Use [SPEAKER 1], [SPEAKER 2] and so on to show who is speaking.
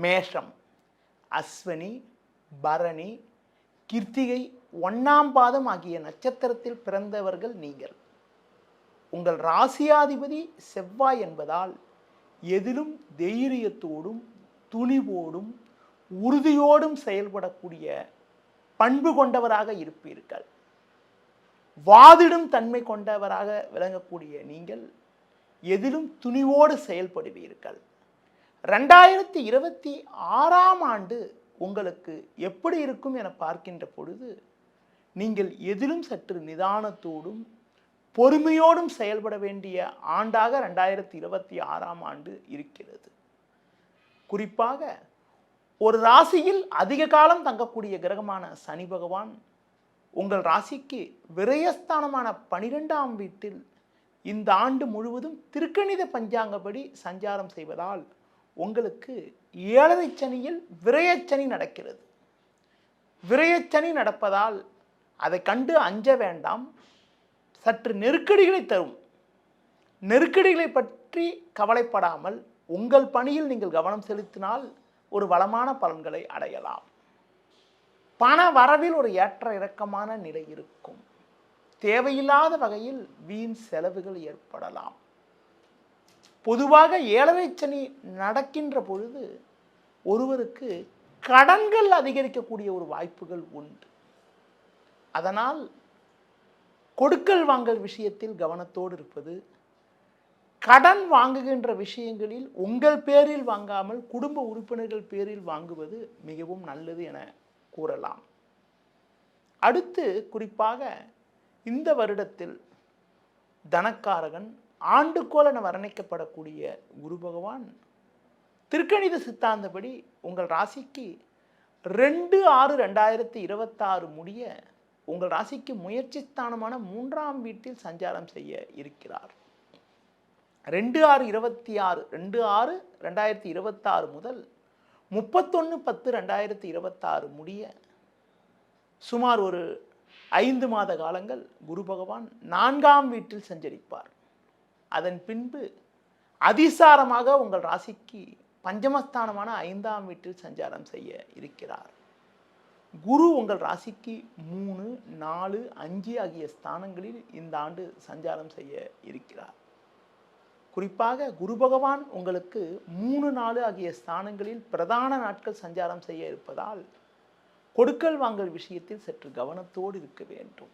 [SPEAKER 1] மேஷம், அஸ்வினி, பரணி, கிருத்திகை, 1ஆம் பாதம் ஆகிய நட்சத்திரத்தில் பிறந்தவர்கள் நீங்கள். உங்கள் ராசியாதிபதி செவ்வாய் என்பதால் எதிலும் தைரியத்தோடும் துணிவோடும் உறுதியோடும் செயல்படக்கூடிய பண்பு கொண்டவராக இருப்பீர்கள். வாதிடும் தன்மை கொண்டவராக விளங்கக்கூடிய நீங்கள் எதிலும் துணிவோடு செயல்படுவீர்கள். 2026ஆம் ஆண்டு உங்களுக்கு எப்படி இருக்கும் என பார்க்கின்ற பொழுது நீங்கள் எதிலும் சற்று நிதானத்தோடும் பொறுமையோடும் செயல்பட வேண்டிய ஆண்டாக 2026ஆம் ஆண்டு இருக்கிறது. குறிப்பாக ஒரு ராசியில் அதிக காலம் தங்கக்கூடிய கிரகமான சனி பகவான் உங்கள் ராசிக்கு விரயஸ்தானமான 12ஆம் வீட்டில் இந்த ஆண்டு முழுவதும் திருக்கணித பஞ்சாங்கப்படி சஞ்சாரம் செய்வதால் உங்களுக்கு 7ரை சனியில் விரயச்சனி நடக்கிறது. விரயச்சனி நடப்பதால் அதை கண்டு அஞ்ச வேண்டாம். சற்று நெருக்கடிகளை தரும். நெருக்கடிகளை பற்றி கவலைப்படாமல் உங்கள் பணியில் நீங்கள் கவனம் செலுத்தினால் ஒரு வளமான பலன்களை அடையலாம். பண வரவில் ஒரு ஏற்ற இறக்கமான நிலை இருக்கும். தேவையில்லாத வகையில் வீண் செலவுகள் ஏற்படலாம். பொதுவாக 7ரை சனி நடக்கின்ற பொழுது ஒருவருக்கு கடன்கள் அதிகரிக்கக்கூடிய ஒரு வாய்ப்புகள் உண்டு. அதனால் கொடுக்கல் வாங்கல் விஷயத்தில் கவனத்தோடு இருப்பது, கடன் வாங்குகின்ற விஷயங்களில் உங்கள் பேரில் வாங்காமல் குடும்ப உறுப்பினர்கள் பேரில் வாங்குவது மிகவும் நல்லது என கூறலாம். அடுத்து குறிப்பாக இந்த வருடத்தில் தனக்காரகன் ஆண்டுகோள் என வர்ணிக்கப்படக்கூடிய குரு பகவான் திருக்கணித சித்தாந்தப்படி உங்கள் ராசிக்கு 2/6/2026 முடிய உங்கள் ராசிக்கு முயற்சி ஸ்தானமான 3ஆம் வீட்டில் சஞ்சாரம் செய்ய இருக்கிறார். 2/6/2026 முதல் 31/10/2026 முடிய சுமார் ஒரு 5 மாத காலங்கள் குரு பகவான் 4ஆம் வீட்டில் சஞ்சரிப்பார். அதன் பின்பு அதிசாரமாக உங்கள் ராசிக்கு பஞ்சமஸ்தானமான 5ஆம் வீட்டில் சஞ்சாரம் செய்ய இருக்கிறார். குரு உங்கள் ராசிக்கு 3, 4, 5 ஆகிய ஸ்தானங்களில் இந்த ஆண்டு சஞ்சாரம் செய்ய இருக்கிறார். குறிப்பாக குரு பகவான் உங்களுக்கு 3, 4 ஆகிய ஸ்தானங்களில் பிரதான நாட்கள் சஞ்சாரம் செய்ய இருப்பதால் கொடுக்கல் வாங்கல் விஷயத்தில் சற்று கவனத்தோடு இருக்க வேண்டும்.